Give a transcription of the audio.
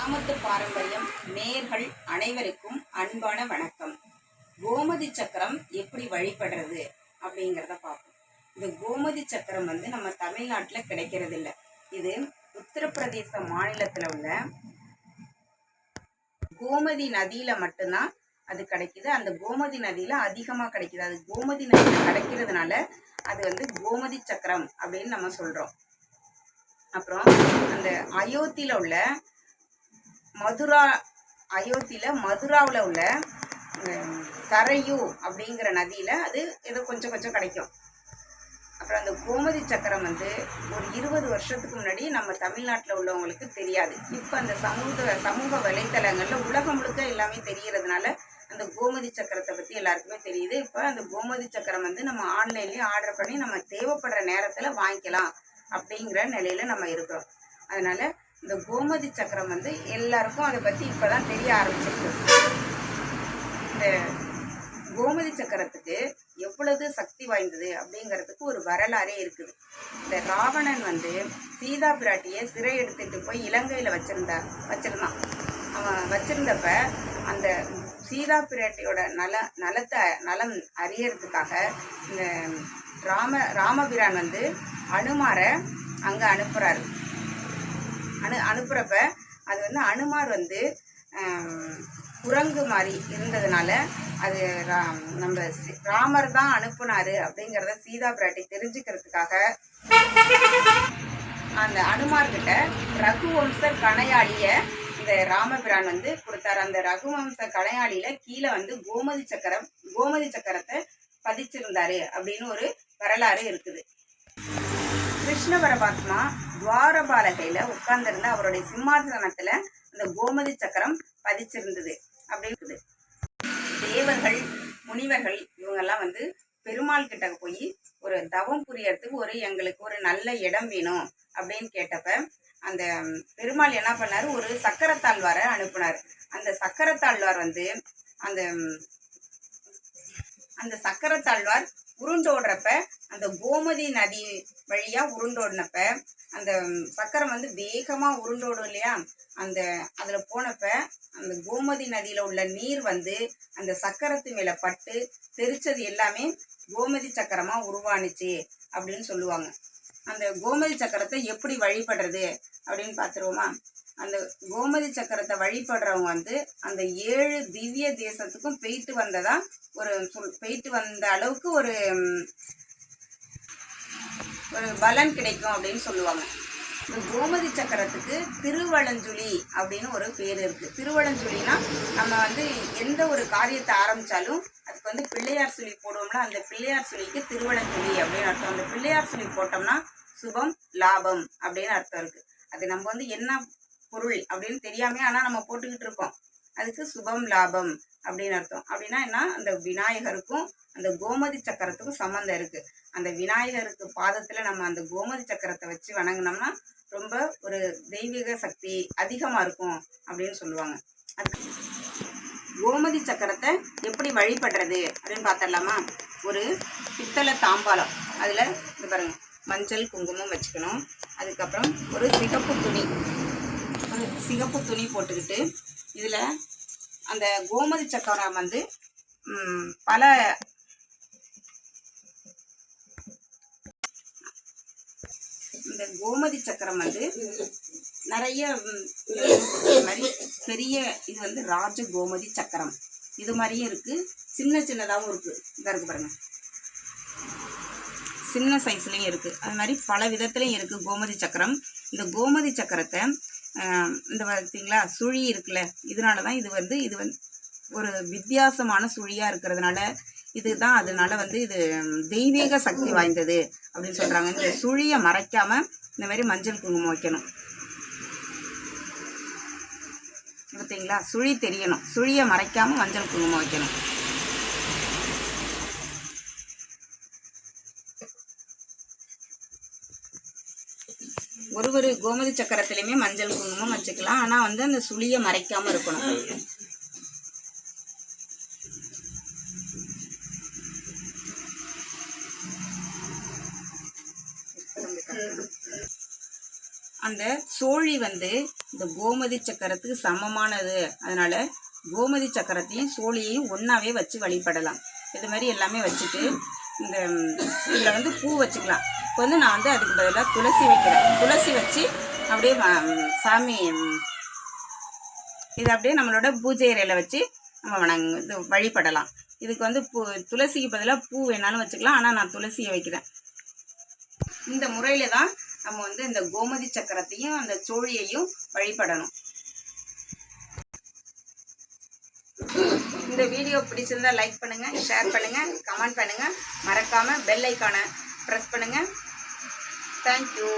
கிராமத்து பாரம்பரியம் நேயர்கள் அனைவருக்கும் அன்பான வணக்கம். கோமதி சக்கரம் எப்படி வழிபடுறது அப்படிங்கிறத பார்ப்போம். இந்த கோமதி சக்கரம் நம்ம தமிழ்நாட்டில் கிடைக்கிறது இல்லை. இது உத்தரப்பிரதேச மாநிலத்தில் உள்ள கோமதி நதியில் மட்டும்தான் அது கிடைக்குது. அந்த கோமதி நதியில் அதிகமாக கிடைக்குது. அது கோமதி நதியில் கிடைக்கிறதுனால அது கோமதி சக்கரம் அப்படின்னு நம்ம சொல்கிறோம். அப்புறம் அந்த அயோத்தியில் உள்ள மதுராவில் உள்ள சரையூ அப்படிங்கிற நதியில் அது ஏதோ கொஞ்சம் கிடைக்கும். அப்புறம் அந்த கோமதி சக்கரம் ஒரு 20 வருஷத்துக்கு முன்னாடி நம்ம தமிழ்நாட்டில் உள்ளவங்களுக்கு தெரியாது. இப்போ அந்த சமூக வலைத்தளங்களில் உலகம் முழுக்க எல்லாமே தெரிகிறதுனால அந்த கோமதி சக்கரத்தை பற்றி எல்லாருக்குமே தெரியுது. இப்போ அந்த கோமதி சக்கரம் நம்ம ஆன்லைன்லேயே ஆர்டர் பண்ணி நம்ம தேவைப்படுற நேரத்தில் வாங்கிக்கலாம் அப்படிங்கிற நிலையில் நம்ம இருக்கிறோம். அதனால் இந்த கோமதி சக்கரம் எல்லாருக்கும் அதை பற்றி இப்போ தான் தெரிய ஆரம்பிச்சிருக்கு. இந்த கோமதி சக்கரத்துக்கு எவ்வளவு சக்தி வாய்ந்தது அப்படிங்கிறதுக்கு ஒரு வரலாறே இருக்குது. இந்த ராவணன் சீதா பிராட்டியை சிறை எடுத்துட்டு போய் இலங்கையில் வச்சிருந்தான். அவன் வச்சிருந்தப்ப அந்த சீதா பிராட்டியோட நலம் அறியறதுக்காக இந்த ராமபிரான் அனுமாரை அங்கே அனுப்புறப்ப அது அனுமார் குரங்கு மாதிரி இருந்ததுனால அது நம்ம ராமர் தான் அனுப்புனாரு அப்படிங்கிறத சீதா பிராட்டி தெரிஞ்சுக்கிறதுக்காக அந்த அனுமார்கிட்ட ரகுவம்சர் கணையாளிய இந்த ராமபிரான் கொடுத்தாரு. அந்த ரகுவம்ச கணையாளியில கீழே கோமதி சக்கரத்தை பதிச்சிருந்தாரு அப்படின்னு ஒரு வரலாறு இருக்குது. கிருஷ்ண பரமாத்மா துவாரபாலகையில உட்கார்ந்திருந்த அவருடைய சிம்மாசனத்துல அந்த கோமதி சக்கரம் பதிச்சிருந்தது அப்படி இருக்குது. தேவர்கள் முனிவர்கள் இவங்கெல்லாம் பெருமாள் கிட்ட போய் ஒரு தவம் புரியறதுக்கு எங்களுக்கு ஒரு நல்ல இடம் வேணும் அப்படின்னு கேட்டப்ப அந்த பெருமாள் என்ன பண்ணாரு, ஒரு சக்கரத்தாழ்வாரை அனுப்புனார். அந்த சக்கரத்தாழ்வார் அந்த சக்கரத்தாழ்வார் உருண்டோடுறப்ப அந்த கோமதி நதி வழியா உருண்டோடினப்ப அந்த சக்கரம் வேகமா உருண்டோடும் இல்லையா, அதுல போனப்ப அந்த கோமதி நதியில உள்ள நீர் அந்த சக்கரத்து மேல பட்டு தெரிச்சது எல்லாமே கோமதி சக்கரமா உருவானுச்சு அப்படின்னு சொல்லுவாங்க. அந்த கோமதி சக்கரத்தை எப்படி வழிபடுறது அப்படின்னு பார்த்துருவோமா. அந்த கோமதி சக்கரத்தை வழிபடுறவங்க அந்த 7 திவ்ய தேசத்துக்கும் போயிட்டு வந்த அளவுக்கு ஒரு பலன் கிடைக்கும் அப்படின்னு சொல்லுவாங்க. இந்த கோமதி சக்கரத்துக்கு திருவளஞ்சுழி அப்படின்னு ஒரு பேர் இருக்கு. திருவளஞ்சுழினா நம்ம எந்த ஒரு காரியத்தை ஆரம்பிச்சாலும் அதுக்கு பிள்ளையார் சுழி போடுவோம்ல, அந்த பிள்ளையார் சுழிக்கு திருவளஞ்சுழி அப்படின்னு அர்த்தம். அந்த பிள்ளையார் சுழி போட்டோம்னா சுபம் லாபம் அப்படின்னு அர்த்தம் இருக்கு. அது நம்ம என்ன பொருள் அப்படின்னு தெரியாம ஆனா நம்ம போட்டுக்கிட்டு இருக்கோம். அதுக்கு சுபம் லாபம் அப்படின்னு அர்த்தம். அப்படின்னா என்ன, அந்த விநாயகருக்கும் அந்த கோமதி சக்கரத்துக்கும் சம்மந்தம் இருக்கு. அந்த விநாயகருக்கு பாதத்துல நம்ம அந்த கோமதி சக்கரத்தை வச்சு வணங்கினோம்னா ரொம்ப ஒரு தெய்வீக சக்தி அதிகமா இருக்கும் அப்படின்னு சொல்லுவாங்க. அதுக்கு கோமதி சக்கரத்தை எப்படி வழிபடுறது அப்படின்னு பார்த்துடலாமா. ஒரு பித்தளை தாம்பாலம், அதுல இது பாருங்க, மஞ்சள் குங்குமம் வச்சுக்கணும். அதுக்கப்புறம் ஒரு சிகப்பு துணி போட்டுக்கிட்டு இதில் அந்த கோமதி சக்கரம் பல இந்த கோமதி சக்கரம் நிறைய மாதிரி பெரிய இது ராஜ கோமதி சக்கரம் இது மாதிரியும் இருக்கு, சின்னதாகவும் இருக்கு. இதாக இருக்கு பாருங்க, சின்ன சைஸ்லையும் இருக்கு. அது மாதிரி பல விதத்துலையும் இருக்கு கோமதி சக்கரம். இந்த கோமதி சக்கரத்தை இந்த பார்த்தீங்களா சுழி இருக்குல்ல, இதனால தான் இது ஒரு வித்தியாசமான சுழியாக இருக்கிறதுனால இதுதான் அதனால இது தெய்வீக சக்தி வாய்ந்தது அப்படின்னு சொல்கிறாங்க. இந்த சுழியை மறைக்காம இந்த மாதிரி மஞ்சள் குங்குமம் வைக்கணும். பார்த்தீங்களா, சுழி தெரியணும், சுழியை மறைக்காம மஞ்சள் குங்குமம் வைக்கணும். ஒரு கோமதி சக்கரத்திலையுமே மஞ்சள் குங்குமம் வச்சுக்கலாம். ஆனால் அந்த சுழியை மறைக்காம இருக்கணும். அந்த சோழி வந்து இந்த கோமதி சக்கரத்துக்கு சமமானது. அதனால் கோமதி சக்கரத்தையும் சோழியையும் ஒன்றாவே வச்சு வழிபடலாம். இது மாதிரி எல்லாமே வச்சுட்டு இந்த இதில் வந்து பூ வச்சுக்கலாம். இப்போ வந்து நான் வந்து அதுக்கு பதிலாக துளசி வைக்கிறேன். துளசி வச்சு அப்படியே சாமி இது அப்படியே நம்மளோட பூஜை அறையில் வச்சு நம்ம இது வழிபடலாம். இதுக்கு வந்து துளசிக்கு பதிலாக பூ வேணாலும் வச்சுக்கலாம். ஆனால் நான் துளசியை வைக்கிறேன். இந்த முறையில் தான் நம்ம வந்து இந்த கோமதி சக்கரத்தையும் அந்த சோழியையும் வழிபடணும். இந்த வீடியோ பிடிச்சிருந்தா லைக் பண்ணுங்கள், ஷேர் பண்ணுங்கள், கமெண்ட் பண்ணுங்கள். மறக்காமல் பெல் ஐக்கானை ப்ரெஸ் பண்ணுங்கள். தேங்க்யூ.